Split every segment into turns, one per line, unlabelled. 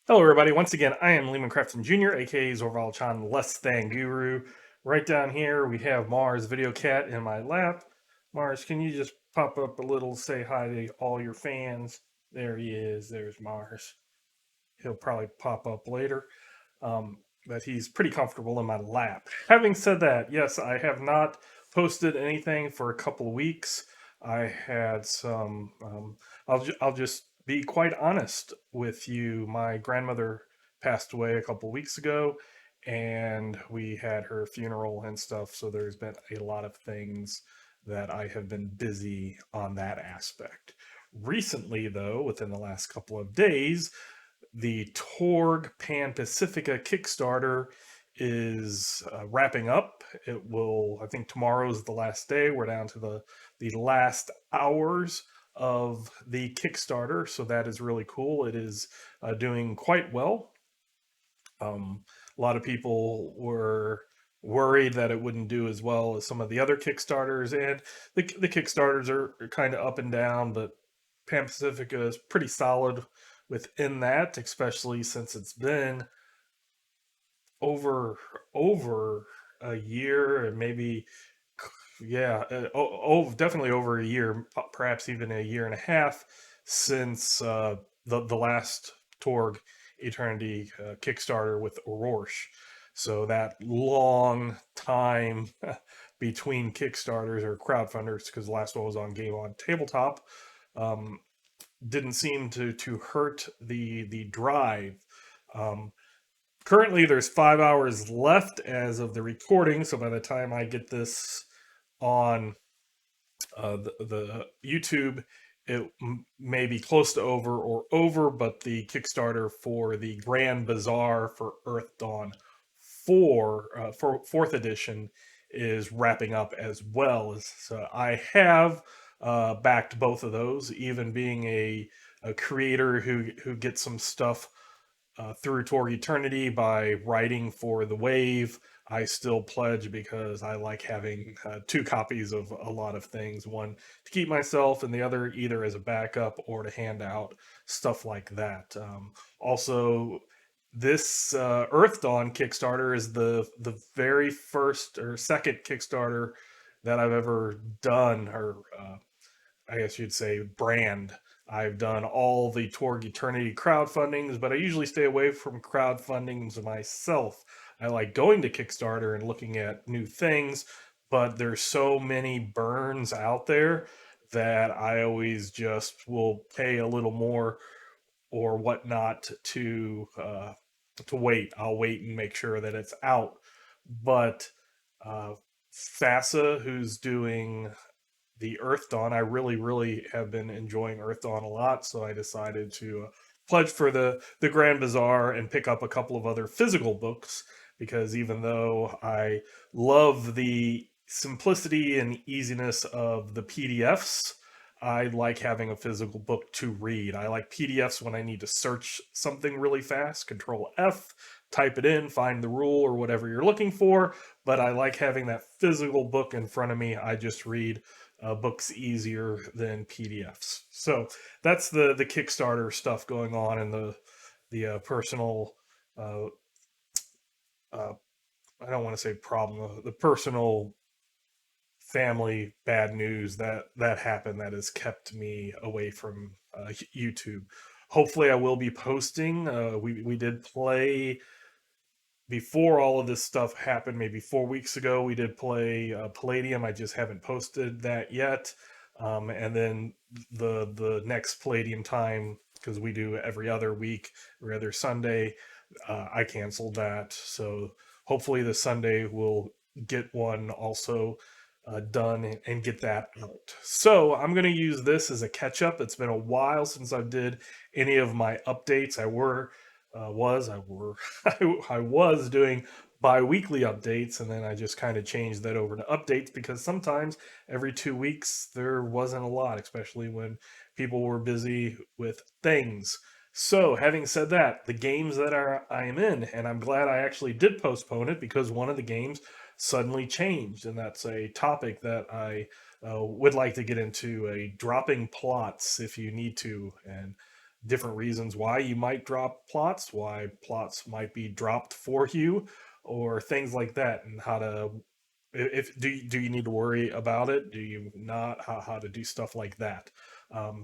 Hello, everybody. Once again, I am Lehman Crafton Jr., aka Zorval Chan Less Than Guru. Right down here, we have Mars Video Cat in my lap. Mars, can you just pop up a little, say hi to all your fans? There he is. There's Mars. He'll probably pop up later, but he's pretty comfortable in my lap. Having said that, yes, I have not posted anything for a couple of weeks. I had some. I'll just be quite honest with you. My grandmother passed away a couple of weeks ago, and we had her funeral and stuff. So there's been a lot of things that I have been busy on that aspect. Recently, though, within the last couple of days, the Torg Pan Pacifica Kickstarter is wrapping up. It will, I think tomorrow is the last day. We're down to the last hours of the Kickstarter, so that is really cool. It is doing quite well. A lot of people were worried that it wouldn't do as well as some of the other Kickstarters, and the Kickstarters are kind of up and down, but Pan Pacifica is pretty solid within that, especially since it's been over over a year and maybe yeah, definitely over a year, perhaps even a year and a half since the last Torg Eternity Kickstarter with Orosh. So that long time between Kickstarters or crowdfunders, because the last one was on Game on Tabletop, um, didn't seem to hurt the drive. Um, Currently, there's 5 hours left as of the recording, so by the time I get this on the YouTube, it may be close to over or over, but the Kickstarter for the Grand Bazaar for Earthdawn 4 for fourth edition is wrapping up as well. So I have backed both of those, even being a creator who gets some stuff through Torg Eternity by writing for the Wave. I still pledge because I like having two copies of a lot of things, one to keep myself and the other either as a backup or to hand out, stuff like that. Also, this Earthdawn Kickstarter is the very first or second Kickstarter that I've ever done, or I guess you'd say brand. I've done all the Torg Eternity crowdfundings, but I usually stay away from crowdfundings myself. I like going to Kickstarter and looking at new things, but there's so many burns out there that I always just will pay a little more or whatnot to wait. I'll wait and make sure that it's out. But uh, FASA, who's doing the Earthdawn. I really have been enjoying Earthdawn a lot, so I decided to pledge for the Grand Bazaar and pick up a couple of other physical books because even though I love the simplicity and easiness of the PDFs, I like having a physical book to read. I like PDFs when I need to search something really fast, Control F, type it in, find the rule or whatever you're looking for, but I like having that physical book in front of me. I just read books easier than PDFs. So that's the Kickstarter stuff going on, and the personal. Uh, uh, I don't want to say problem. The personal family bad news that happened that has kept me away from YouTube. Hopefully, I will be posting. We did play before all of this stuff happened, maybe 4 weeks ago, we did play Palladium. I just haven't posted that yet. And then the next Palladium time, because we do every other week, every other Sunday, I canceled that. So hopefully the Sunday we'll get one also done and get that out. So I'm going to use this as a catch up. It's been a while since I did any of my updates. I were I was doing bi-weekly updates, and then I just kind of changed that over to updates because sometimes every 2 weeks there wasn't a lot, especially when people were busy with things. So, having said that, the games that I am in, and I'm glad I actually did postpone it because one of the games suddenly changed, and that's a topic that I would like to get into: a dropping plots if you need to, and different reasons why you might drop plots, why plots might be dropped for you, or things like that, and how to if do you need to worry about it? Do you not? How to do stuff like that?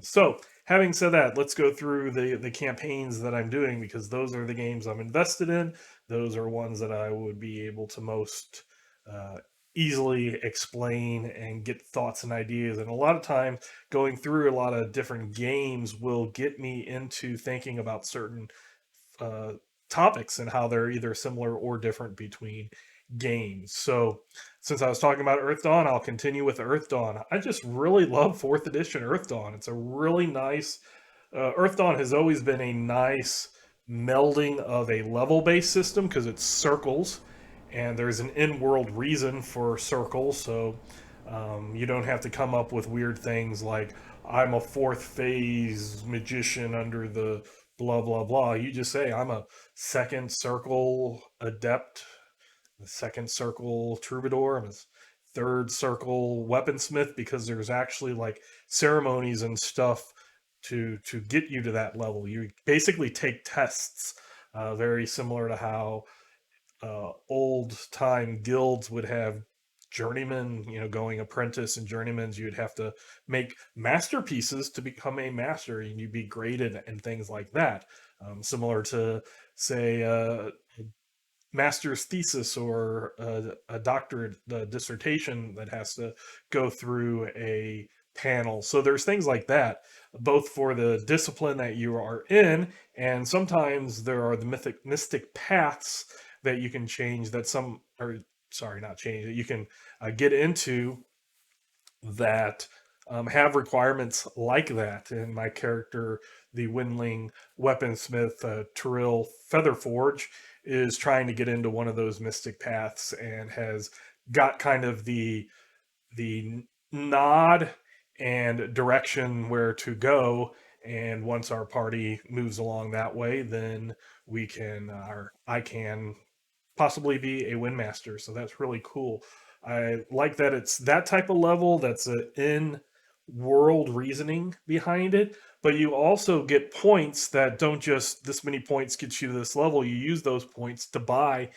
So, having said that, let's go through the campaigns that I'm doing, because those are the games I'm invested in. Those are ones that I would be able to most uh, easily explain and get thoughts and ideas. And a lot of time, going through a lot of different games will get me into thinking about certain uh, topics and how they're either similar or different between games. So, since I was talking about Earthdawn, I'll continue with Earthdawn. I just really love fourth edition Earthdawn. It's a really nice. Earthdawn has always been a nice melding of a level based system because it's circles, and there's an in world reason for circles. So you don't have to come up with weird things like I'm a fourth phase magician under the blah blah blah. You just say I'm a second circle adept, the second circle troubadour, I'm a third circle weaponsmith, because there's actually like ceremonies and stuff to get you to that level. You basically take tests, very similar to how old time guilds would have journeymen, going apprentice and journeymans. You'd have to make masterpieces to become a master, and you'd be graded and things like that. Similar to, say, master's thesis or a doctorate dissertation that has to go through a panel. So there's things like that, both for the discipline that you are in, and sometimes there are the mystic paths that you can change, that some, or sorry, not change, that you can get into, that have requirements like that. And my character, the Windling weaponsmith, Tyrell Featherforge, is trying to get into one of those mystic paths and has got kind of the nod and direction where to go. And once our party moves along that way, then we can, or I can possibly be a windmaster. So that's really cool. I like that it's that type of level that's a in world reasoning behind it, but you also get points that don't just this many points get you to this level. You use those points to buy,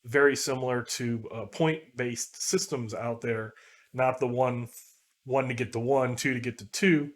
very similar to point based systems out there, not the one to get to one, two to get to two,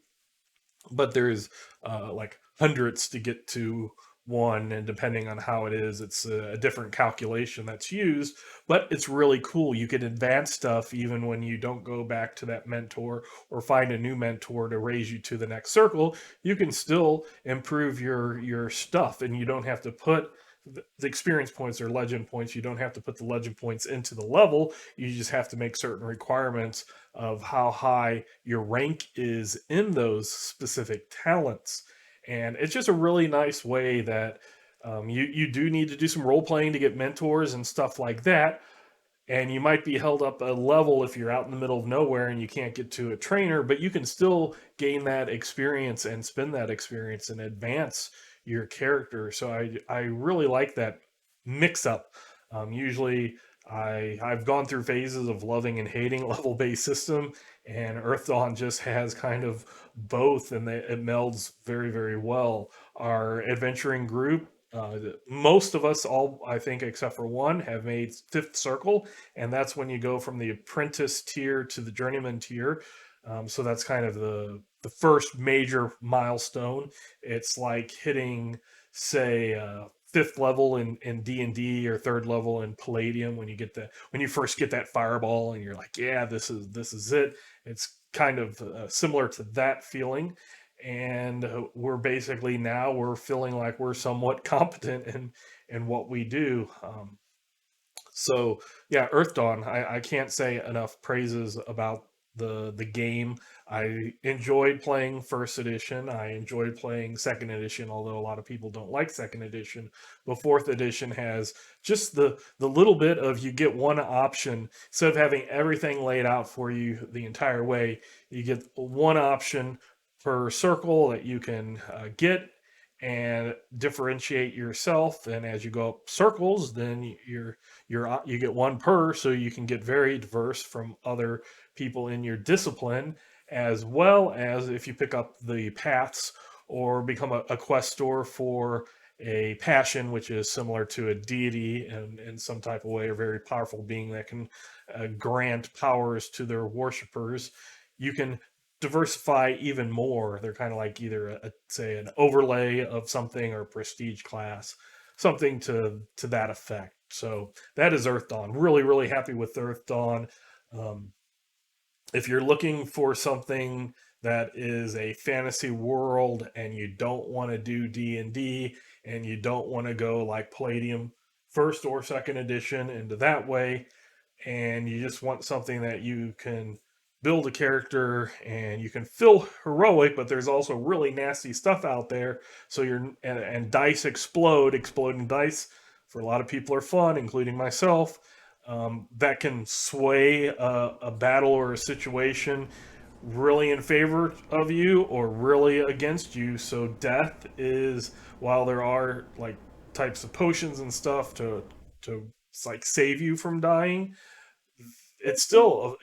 but there's like hundreds to get to one, and depending on how it is, it's a different calculation that's used. But it's really cool. You can advance stuff even when you don't go back to that mentor or find a new mentor to raise you to the next circle. You can still improve your stuff, and you don't have to put the experience points or legend points. You don't have to put the legend points into the level. You just have to make certain requirements of how high your rank is in those specific talents. And it's just a really nice way that you do need to do some role playing to get mentors and stuff like that. And you might be held up a level if you're out in the middle of nowhere and you can't get to a trainer, but you can still gain that experience and spend that experience and advance your character. So I really like that mix up. Usually I've gone through phases of loving and hating level based system, and Earthdawn just has kind of both, and it melds very very well. Our adventuring group, most of us, all I think except for one, have made fifth circle, and that's when you go from the apprentice tier to the journeyman tier. So that's kind of the first major milestone. It's like hitting, say, fifth level in D&D, or third level in Palladium, when when you first get that fireball and you're like, yeah, this is it. It's kind of similar to that feeling. And we're basically, now we're feeling like we're somewhat competent in what we do. So yeah, Earthdawn, I can't say enough praises about the game. I enjoyed playing first edition. I enjoyed playing second edition, although a lot of people don't like second edition. But fourth edition has just the little bit of, you get one option instead of having everything laid out for you the entire way. You get one option per circle that you can get and differentiate yourself. And as you go up circles, then you get one per, so you can get very diverse from other people in your discipline, as well as if you pick up the paths or become a questor for a passion, which is similar to a deity in some type of way, a very powerful being that can grant powers to their worshippers. You can diversify even more. They're kind of like either say an overlay of something or prestige class, something to that effect. So that is Earthdawn. Really, really happy with Earthdawn. Um, if you're looking for something that is a fantasy world and you don't want to do D&D and you don't want to go like Palladium first or second edition into that way, and you just want something that you can build a character and you can feel heroic, but there's also really nasty stuff out there. So and dice exploding dice for a lot of people are fun, including myself. That can sway a battle or a situation really in favor of you or really against you. So death is, while there are like types of potions and stuff to like save you from dying, it's still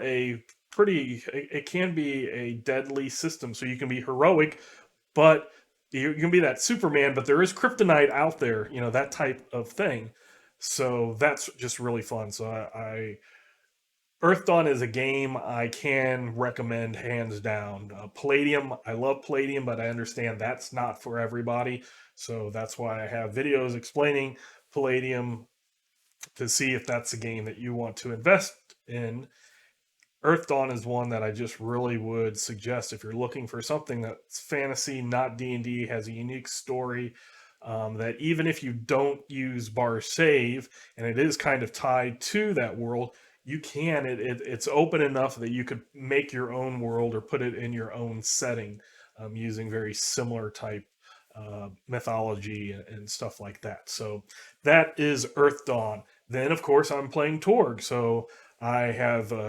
a pretty it can be a deadly system. So you can be heroic, but you can be that Superman, but there is kryptonite out there, that type of thing. So that's just really fun. So I Earthdawn is a game I can recommend hands down. Palladium, I love Palladium, but I understand that's not for everybody. So that's why I have videos explaining Palladium to see if that's a game that you want to invest in. Earthdawn is one that I just really would suggest if you're looking for something that's fantasy, not D&D, has a unique story. That even if you don't use bar save, and it is kind of tied to that world, you can. It's open enough that you could make your own world or put it in your own setting, using very similar type mythology and stuff like that. So that is Earthdawn. Then, of course, I'm playing Torg. So I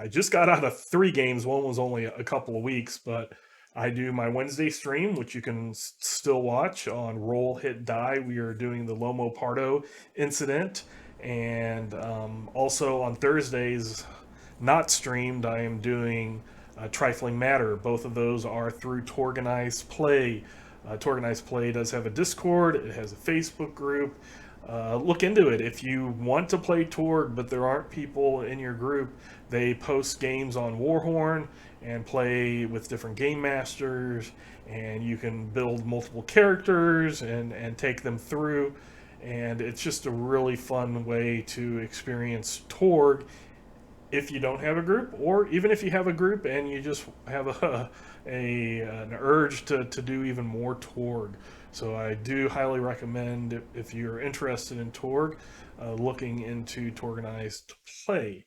just got out of 3 games. One was only a couple of weeks, but I do my Wednesday stream, which you can still watch on Roll Hit Die. We are doing the Lomo Pardo incident, and also on Thursdays, not streamed, I am doing Trifling Matter. Both of those are through Torganized Play. Torganized Play does have a Discord. It has a Facebook group. Look into it. If you want to play Torg, but there aren't people in your group, they post games on Warhorn and play with different game masters, and you can build multiple characters and take them through. And it's just a really fun way to experience Torg if you don't have a group, or even if you have a group and you just have an urge to do even more Torg. So I do highly recommend, if you're interested in Torg, looking into Torganized Play.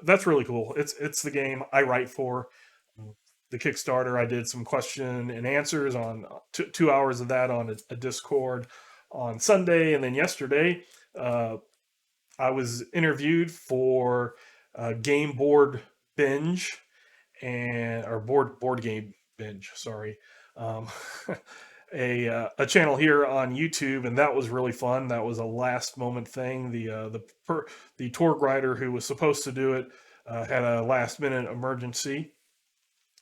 That's really cool. It's the game I write for. The Kickstarter, I did some question and answers on 2 hours of that on a Discord on Sunday, and then yesterday I was interviewed for Game Board Binge and or board game binge. Sorry, um, a channel here on YouTube, and that was really fun. That was a last moment thing. The tour guider who was supposed to do it had a last minute emergency,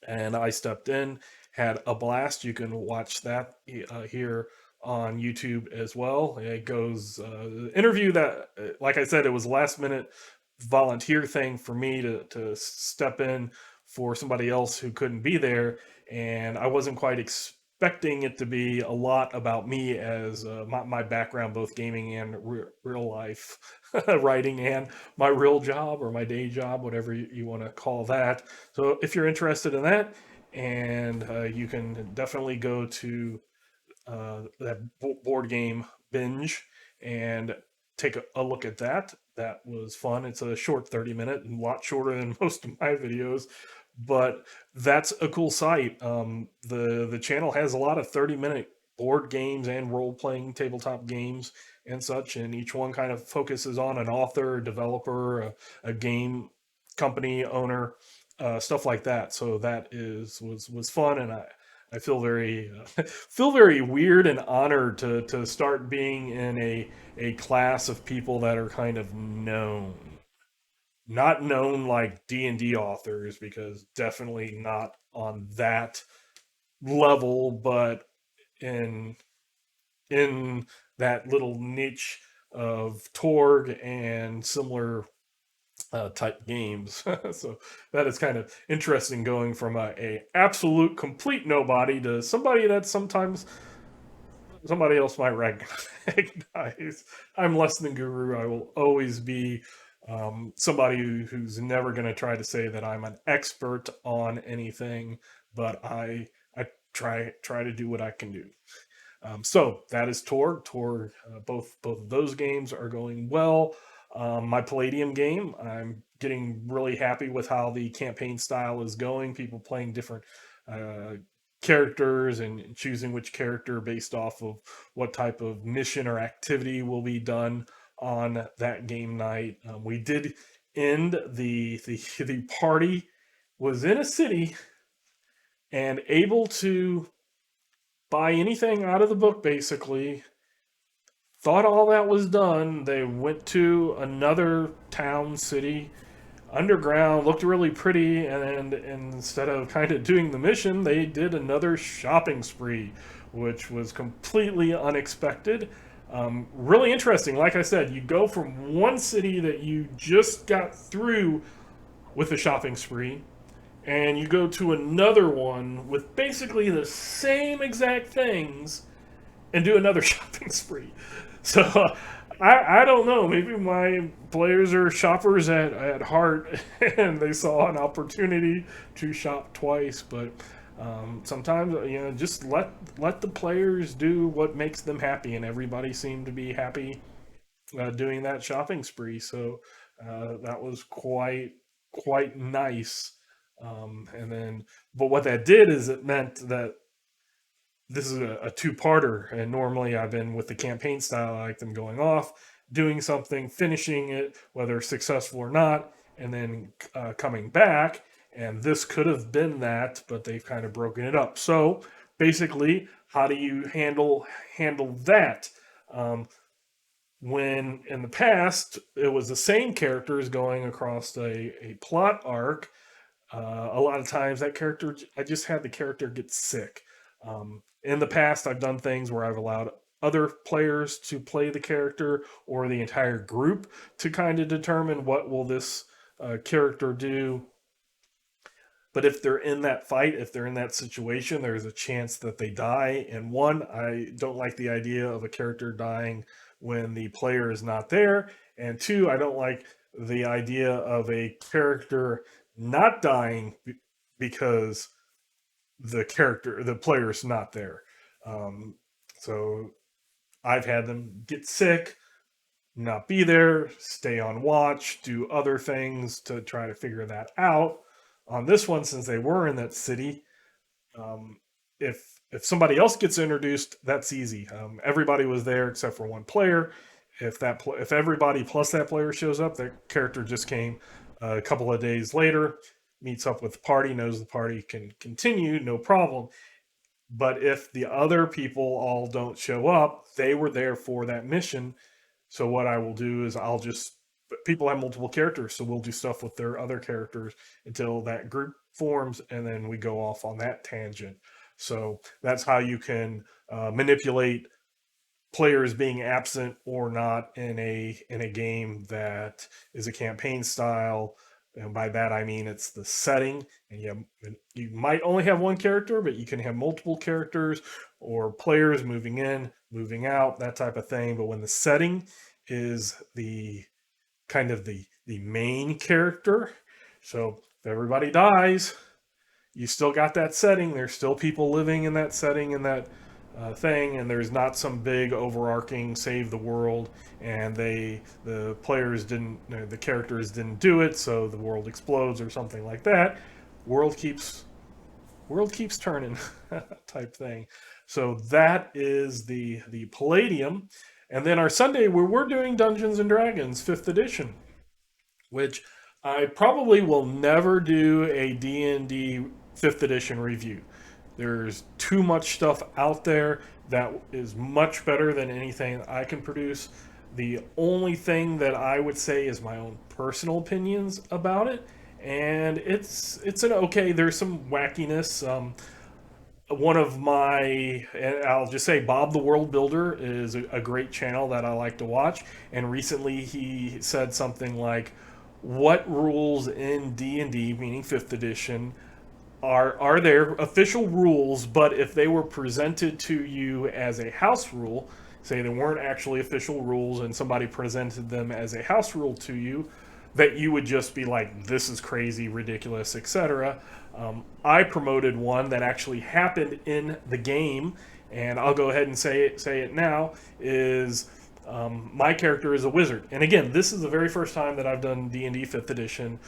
and I stepped in, had a blast. You can watch that here on YouTube as well. It goes interview that, like I said, it was a last minute volunteer thing for me to step in for somebody else who couldn't be there, and I wasn't quite expecting it to be a lot about me as my background, both gaming and real life writing, and my real job or my day job, whatever you want to call that. So if you're interested in that, and you can definitely go to that board game binge and take a look at that. That was fun. It's a short 30 minute, a lot shorter than most of my videos, but that's a cool site. The channel has a lot of 30-minute board games and role playing tabletop games and such, and each one kind of focuses on an author, developer, a game company owner, stuff like that. So that was fun, and I feel very feel very weird and honored to start being in a class of people that are kind of known. not known like D&D authors, because definitely not on that level, but in in that little niche of Torg and similar type games. So that is kind of interesting, going from a absolute complete nobody to somebody that sometimes somebody else might recognize. I'm less than guru. I will always be somebody who's never going to try to say that I'm an expert on anything, but I try to do what I can do. So that is Torg. Torg. Both of those games are going well. My Palladium game, I'm getting really happy with how the campaign style is going. People playing different uh, characters and choosing which character based off of what type of mission or activity will be done on that game night. We did end the party was in a city and able to buy anything out of the book, basically. Thought all that was done. They went to another town, city, underground, looked really pretty, and instead of kind of doing the mission, they did another shopping spree, which was completely unexpected. Really interesting. Like I said, you go from one city that you just got through with a shopping spree, and you go to another one with basically the same exact things and do another shopping spree. So I don't know. Maybe my players are shoppers at heart, and they saw an opportunity to shop twice. But sometimes, just let the players do what makes them happy, and everybody seemed to be happy doing that shopping spree. So that was quite nice. And then, but what that did is it meant that this is a two-parter, and normally I've been with the campaign style. I like them going off, doing something, finishing it, whether successful or not, and then coming back. And this could have been that, but they've kind of broken it up. So basically, how do you handle that? Um, when in the past it was the same characters going across a plot arc, a lot of times that character, I just had the character get sick. In the past, I've done things where I've allowed other players to play the character, or the entire group to kind of determine what will this character do. But if they're in that fight, if they're in that situation, there's a chance that they die. And one, I don't like the idea of a character dying when the player is not there. And two, I don't like the idea of a character not dying because the player is not there. Um, so I've had them get sick, not be there, stay on watch, do other things to try to figure that out. On this one, since they were in that city, um, if somebody else gets introduced, that's easy. Everybody was there except for one player. If everybody plus that player shows up, that character just came a couple of days later, meets up with the party, knows the party can continue, no problem. But if the other people all don't show up, they were there for that mission. So what I will do is I'll just people have multiple characters, so we'll do stuff with their other characters until that group forms, and then we go off on that tangent. So that's how you can manipulate players being absent or not in a game that is a campaign style. And by that I mean it's the setting, and you might only have one character, but you can have multiple characters or players moving in, moving out, that type of thing. But when the setting is the kind of the main character, so if everybody dies, you still got that setting. There's still people living in that setting and that thing, and there's not some big overarching save the world, and the players didn't, the characters didn't do it, so the world explodes or something like that. World keeps world keeps turning type thing. So that is the Palladium, and then our Sunday where we're doing Dungeons and Dragons Fifth Edition, which I probably will never do a D&D 5th edition review. There's too much stuff out there that is much better than anything I can produce. The only thing that I would say is my own personal opinions about it, and it's an okay. There's some wackiness. One of my, and I'll just say, Bob the World Builder is a great channel that I like to watch. And recently he said something like, "What rules in D&D, meaning Fifth Edition, are there official rules, but if they were presented to you as a house rule, say they weren't actually official rules and somebody presented them as a house rule to you, that you would just be like, this is crazy, ridiculous, etc." I promoted one that actually happened in the game, and I'll go ahead and say it now. Is My character is a wizard, and again, this is the very first time that I've done D&D Fifth Edition.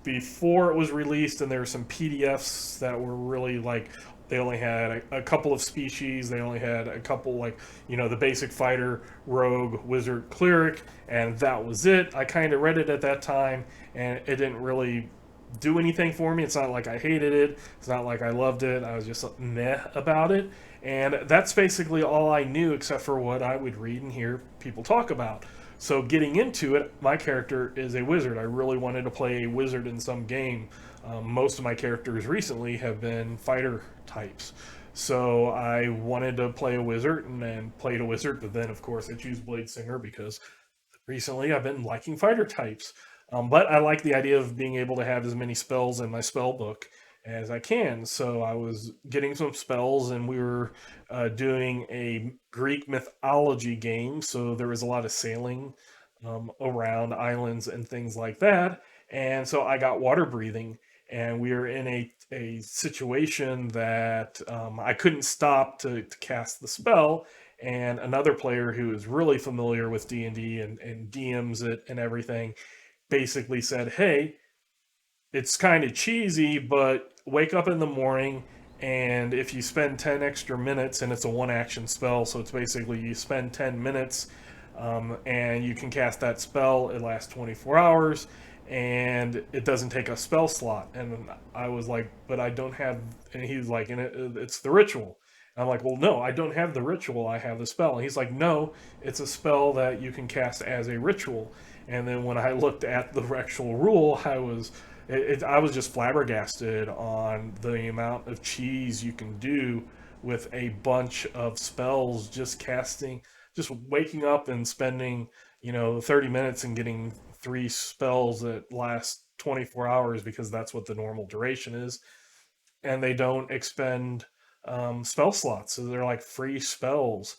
Before it was released, and there were some PDFs that were really like, they only had a couple of species. They only had a couple, like, the basic fighter, rogue, wizard, cleric, and that was it. I kind of read it at that time, and it didn't really do anything for me. It's not like I hated it. It's not like I loved it. I was just meh about it. And that's basically all I knew, except for what I would read and hear people talk about. So getting into it, my character is a wizard. I really wanted to play a wizard in some game. Most of my characters recently have been fighter types. So I wanted to play a wizard, and then played a wizard, but then of course I choose Blade Singer because recently I've been liking fighter types. But I like the idea of being able to have as many spells in my spell book as I can. So I was getting some spells, and we were doing a Greek mythology game. So there was a lot of sailing around islands and things like that. And so I got water breathing, and we were in a situation that I couldn't stop to cast the spell. And another player who is really familiar with D&D and DMs it and everything basically said, "Hey, it's kind of cheesy, but wake up in the morning, and if you spend 10 extra minutes, and it's a one action spell, so it's basically you spend 10 minutes and you can cast that spell. It lasts 24 hours, and it doesn't take a spell slot." And I was like, "But I don't have," and he was like, "It's the ritual." And I'm like, "Well, no, I don't have the ritual. I have the spell." And he's like, "No, it's a spell that you can cast as a ritual." And then when I looked at the actual rule, I was just flabbergasted on the amount of cheese you can do with a bunch of spells, just casting, just waking up and spending 30 minutes and getting three spells that last 24 hours, because that's what the normal duration is, and they don't expend spell slots, so they're like free spells.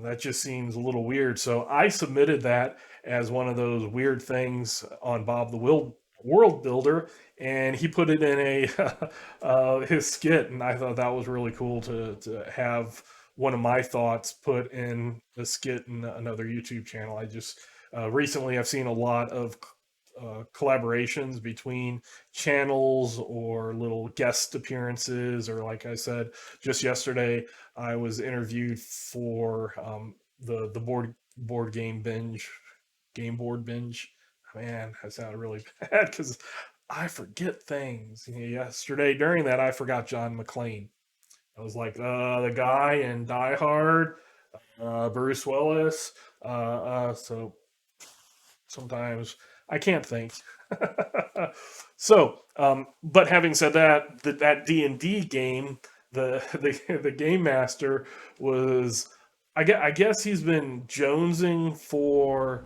That just seems a little weird. So I submitted that as one of those weird things on Bob the World Builder, and he put it in a his skit, and I thought that was really cool to have one of my thoughts put in a skit in another YouTube channel. I just recently I've seen a lot of collaborations between channels, or little guest appearances, or like I said, just yesterday I was interviewed for the board game board binge. Man, that sounded really bad because I forget things. Yesterday during that, I forgot John McClane. I was like, the guy in Die Hard, Bruce Willis. So sometimes I can't think. So, but having said that, that D&D game, the game master was, I guess he's been jonesing for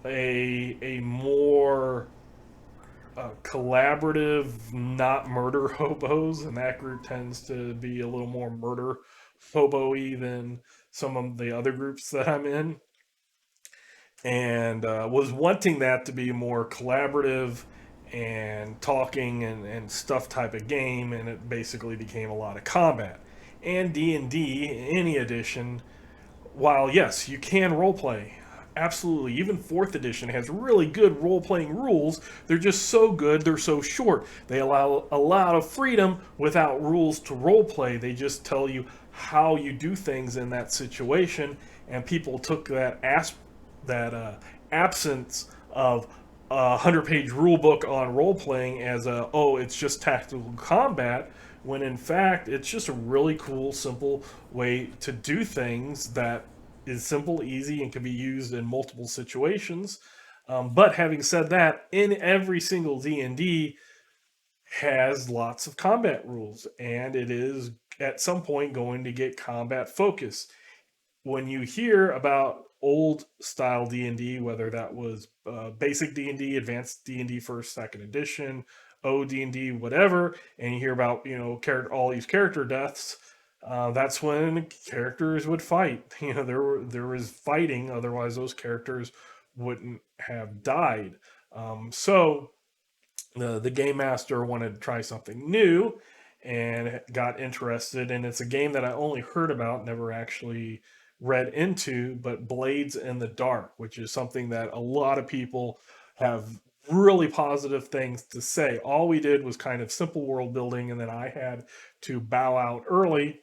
a more collaborative, not murder hobos, and that group tends to be a little more murder hobo-y than some of the other groups that I'm in, and was wanting that to be more collaborative and talking and stuff type of game, and it basically became a lot of combat. And D&D, any edition, while yes, you can roleplay, absolutely. Even fourth edition has really good role playing rules. They're just so good. They're so short. They allow a lot of freedom without rules to role play. They just tell you how you do things in that situation. And people took that absence of a 100-page rule book on role playing as it's just tactical combat, when in fact it's just a really cool, simple way to do things that is simple, easy, and can be used in multiple situations. But having said that, in every single D&D has lots of combat rules, and it is at some point going to get combat focused. When you hear about old style D&D, whether that was basic D&D, advanced D&D first, second edition, OD&D, whatever, and you hear about all these character deaths, that's when characters would fight. There was fighting, otherwise those characters wouldn't have died. So the game master wanted to try something new and got interested, and it's a game that I only heard about, never actually read into, but Blades in the Dark, which is something that a lot of people have really positive things to say. All we did was kind of simple world building, and then I had to bow out early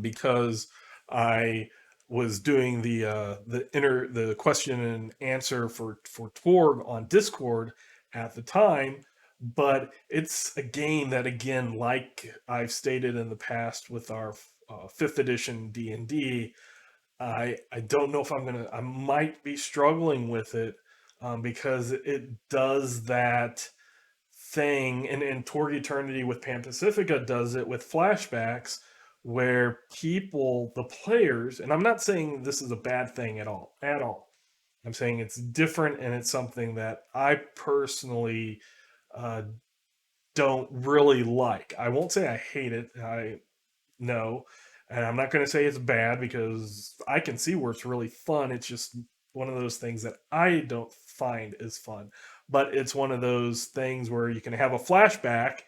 because I was doing the question and answer for Torg on Discord at the time. But it's a game that, again, like I've stated in the past with our fifth edition D&D, I don't know if I might be struggling with it because it does that thing, and Torg Eternity with Pan Pacifica does it with flashbacks, where people, the players, and I'm not saying this is a bad thing at all. I'm saying it's different, and it's something that I personally uh, don't really like. I won't say I hate it. I no, and I'm not going to say it's bad because I can see where it's really fun. It's just one of those things that I don't find is fun. But it's one of those things where you can have a flashback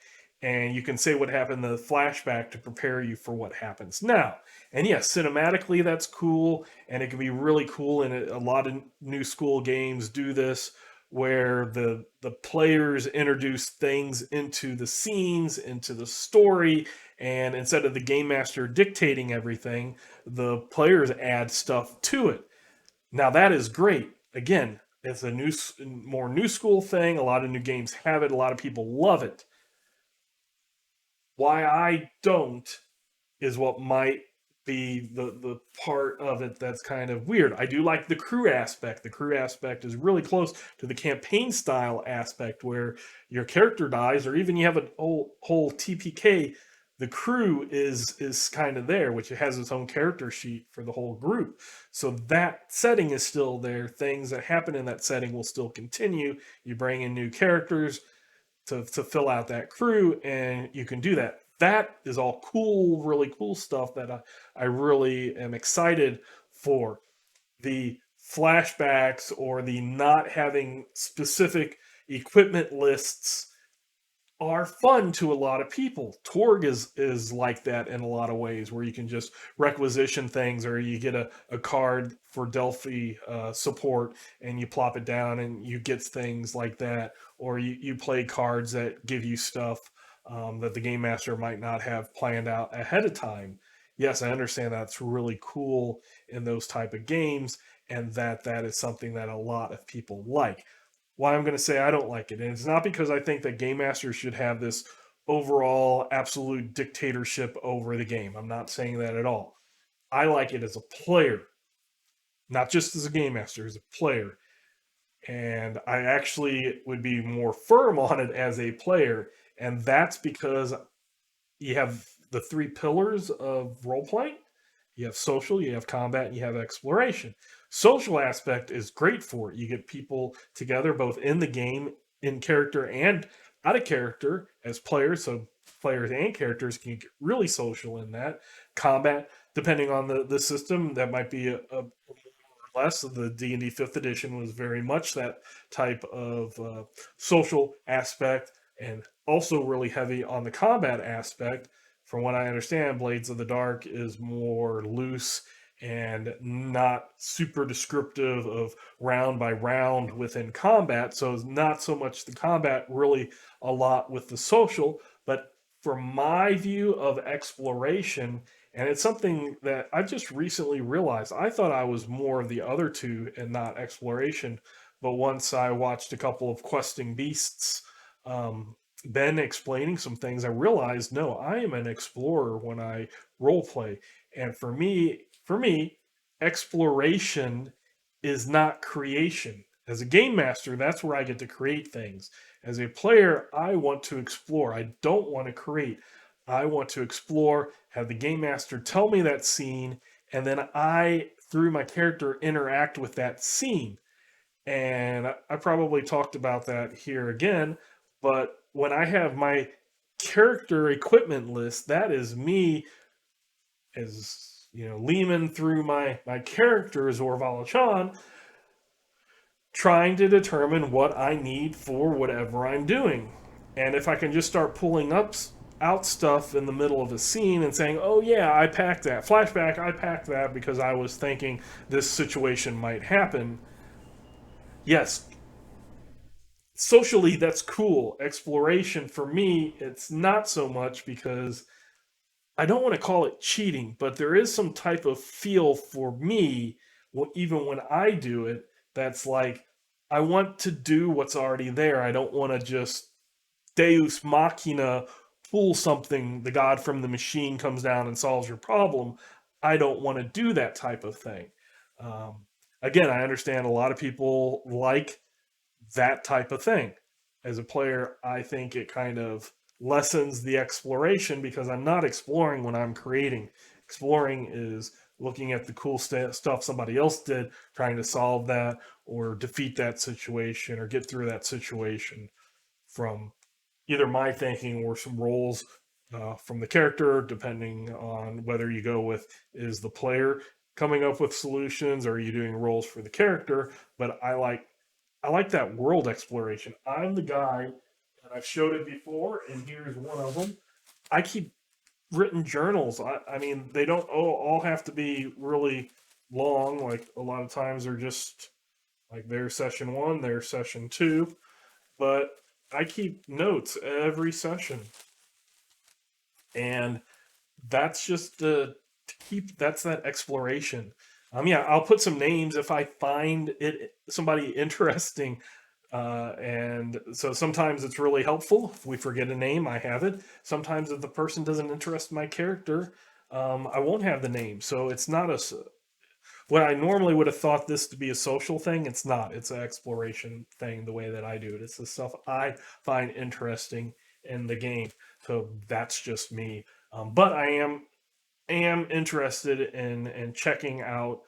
and you can say what happened in the flashback to prepare you for what happens now. And yes, cinematically that's cool, and it can be really cool. And a lot of new school games do this, where the players introduce things into the scenes, into the story, and instead of the game master dictating everything, the players add stuff to it. Now that is great. Again, it's a more new school thing. A lot of new games have it. A lot of people love it. Why I don't is what might be the part of it that's kind of weird. I do like the crew aspect. The crew aspect is really close to the campaign style aspect, where your character dies, or even you have a whole TPK. The crew is kind of there, which it has its own character sheet for the whole group. So that setting is still there. Things that happen in that setting will still continue. You bring in new characters to fill out that crew, and you can do that. That is all cool, really cool stuff that I really am excited for. The flashbacks or the not having specific equipment lists are fun to a lot of people. Torg is like that in a lot of ways, where you can just requisition things, or you get a card for Delphi support and you plop it down and you get things like that, or you play cards that give you stuff that the game master might not have planned out ahead of time. Yes, I understand that's really cool in those type of games, and that is something that a lot of people like. Why I'm going to say I don't like it. And it's not because I think that game masters should have this overall absolute dictatorship over the game. I'm not saying that at all. I like it as a player, not just as a game master, as a player. And I actually would be more firm on it as a player. And that's because you have the three pillars of role playing. You have social, you have combat, and you have exploration. Social aspect is great for it. You get people together both in the game, in character, and out of character as players. So players and characters can get really social in that. Combat, depending on the system, that might be a less. The D&D 5th edition was very much that type of social aspect, and also really heavy on the combat aspect. From what I understand, Blades of the Dark is more loose and not super descriptive of round by round within combat. So it's not so much the combat, really a lot with the social. But from my view of exploration, and it's something that I've just recently realized. I thought I was more of the other two and not exploration. But once I watched a couple of Questing Beasts, Ben explaining some things, I realized no, I am an explorer when I role play. And for me, exploration is not creation. As a game master, that's where I get to create things. As a player, I want to explore. I don't want to create. I want to explore, have the game master tell me that scene, and then I, through my character, interact with that scene. And I probably talked about that here again, but when I have my character equipment list, that is me as Lehman through my character as Orvala Chan, trying to determine what I need for whatever I'm doing. And if I can just start pulling up out stuff in the middle of a scene and saying, "Oh yeah, I packed that flashback. I packed that because I was thinking this situation might happen." Yes, socially that's cool. Exploration for me, it's not so much because I don't want to call it cheating, but there is some type of feel for me, even when I do it, that's like, I want to do what's already there. I don't want to just Deus Machina pull something, the god from the machine comes down and solves your problem. I don't want to do that type of thing. Um, Again, I understand a lot of people like that type of thing. As a player, I think it kind of lessens the exploration because I'm not exploring when I'm creating. Exploring is looking at the cool stuff somebody else did, trying to solve that or defeat that situation or get through that situation from either my thinking or some roles from the character, depending on whether you go with is the player coming up with solutions or are you doing roles for the character. But I like that world exploration. I'm the guy, and I've showed it before, and here's one of them. I keep written journals. I mean, they don't all have to be really long. Like a lot of times they're just like there's session one, there's session two, but I keep notes every session, and that's just to keep that's that exploration. Yeah, I'll put some names if I find it somebody interesting. And so sometimes it's really helpful if we forget a name, I have it. Sometimes if the person doesn't interest my character, I won't have the name. So it's not what I normally would have thought this to be a social thing. It's not. It's an exploration thing. The way that I do it, it's the stuff I find interesting in the game. So that's just me. But I am interested in checking out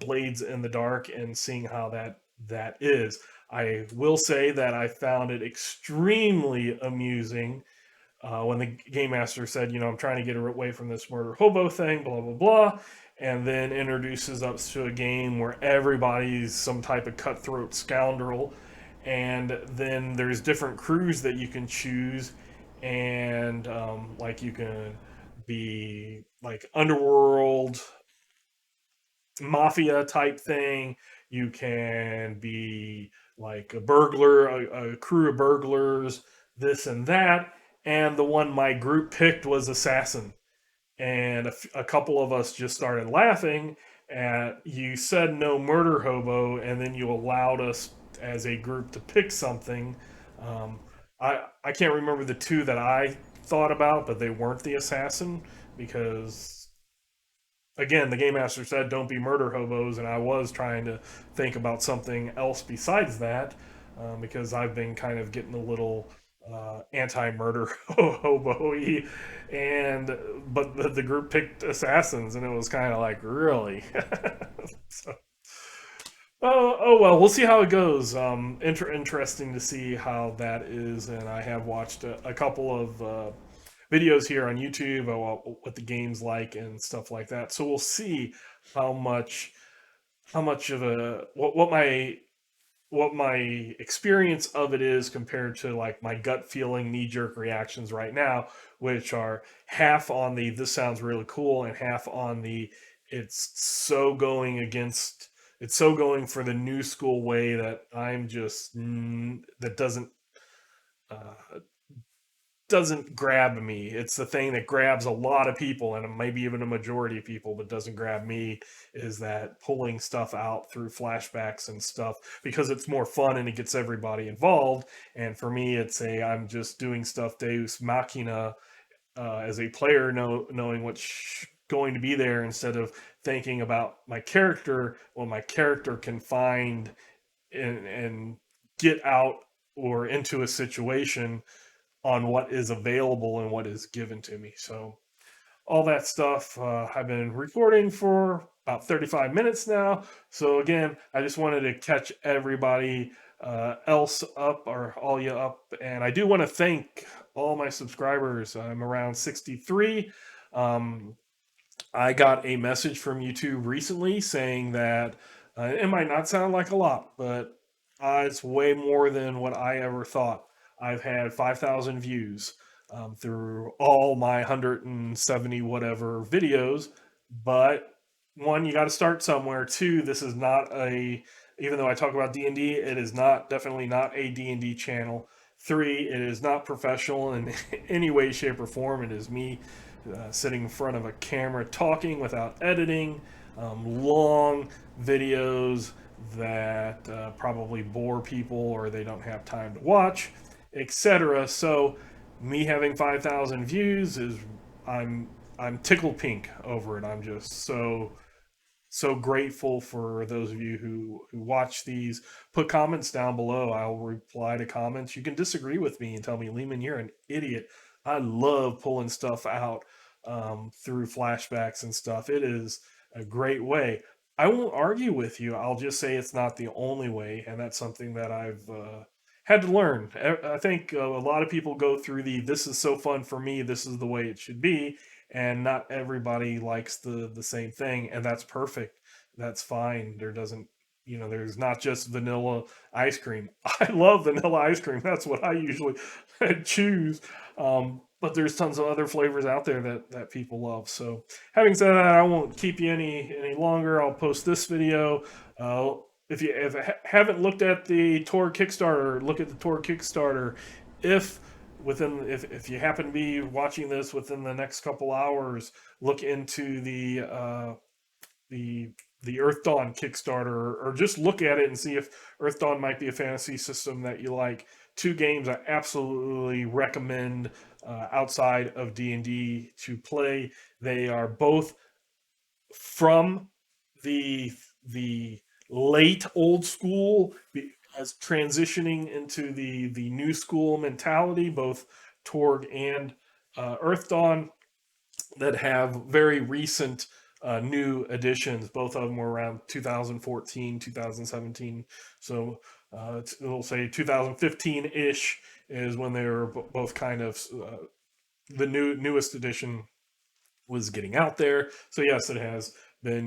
Blades in the Dark and seeing how that is. I will say that I found it extremely amusing when the game master said, I'm trying to get away from this murder hobo thing, blah blah blah, and then introduces us to a game where everybody's some type of cutthroat scoundrel, and then there's different crews that you can choose, and like you can be like underworld mafia type thing. You can be like a burglar, a crew of burglars, this and that. And the one my group picked was assassin. And a couple of us just started laughing at you said no murder hobo, and then you allowed us as a group to pick something. Um, I can't remember the two that I thought about, but they weren't the assassin because again, the game master said don't be murder hobos, and I was trying to think about something else besides that because I've been kind of getting a little anti-murder hobo-y, and but the group picked assassins, and it was kind of like really. So, oh well, we'll see how it goes. Interesting to see how that is, and I have watched a couple of videos here on YouTube about what the game's like and stuff like that. So we'll see how much of a what my experience of it is compared to like my gut feeling knee jerk reactions right now, which are half on the this sounds really cool and half on the it's so going against it's so going for the new school way that I'm just that uh, doesn't grab me. It's the thing that grabs a lot of people and maybe even a majority of people, but doesn't grab me is that pulling stuff out through flashbacks and stuff because it's more fun and it gets everybody involved. And for me, I'm just doing stuff Deus Machina as a player, knowing what going to be there, instead of thinking about my character, what my character can find and get out or into a situation on what is available and what is given to me. So all that stuff. I've been recording for about 35 minutes now. So again, I just wanted to catch everybody else up, or all you up. And I do want to thank all my subscribers. I'm around 63. Um, I got a message from YouTube recently saying that it might not sound like a lot, but it's way more than what I ever thought. I've had 5,000 views through all my 170 whatever videos, but one, you got to start somewhere. Two, this is not a, even though I talk about D&D, it is not, definitely not a D&D channel. Three, it is not professional in any way, shape, or form. It is me sitting in front of a camera talking without editing, long videos that probably bore people or they don't have time to watch, etc. So me having 5,000 views is, I'm I'm tickled pink over it. I'm just so grateful for those of you who watch these. Put comments down below. I'll reply to comments. You can disagree with me and tell me, Lehman, you're an idiot. I love pulling stuff out through flashbacks and stuff. It is a great way. I won't argue with you. I'll just say it's not the only way, and that's something that I've had to learn. I think a lot of people go through the "this is so fun for me, this is the way it should be," and not everybody likes the same thing, and that's perfect. That's fine. There doesn't, there's not just vanilla ice cream. I love vanilla ice cream. That's what I usually choose. But there's tons of other flavors out there that people love. So having said that, I won't keep you any longer. I'll post this video. If you haven't looked at the Torg Kickstarter, look at the Torg Kickstarter. If if you happen to be watching this within the next couple hours, look into the the Earthdawn Kickstarter, or just look at it and see if Earthdawn might be a fantasy system that you like. Two games I absolutely recommend outside of D&D to play. They are both from the late old school, as transitioning into the new school mentality, both Torg and Earthdawn, that have very recent new additions. Both of them were around 2014, 2017. So we'll say 2015-ish is when they were both kind of the newest edition was getting out there. So yes, it has been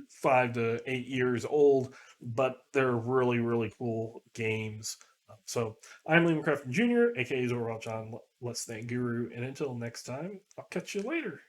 5 to 8 years old, but they're really cool games. So I'm Liam Crafton Jr., aka Zorwell John Let's Thank Guru, and until next time, I'll catch you later.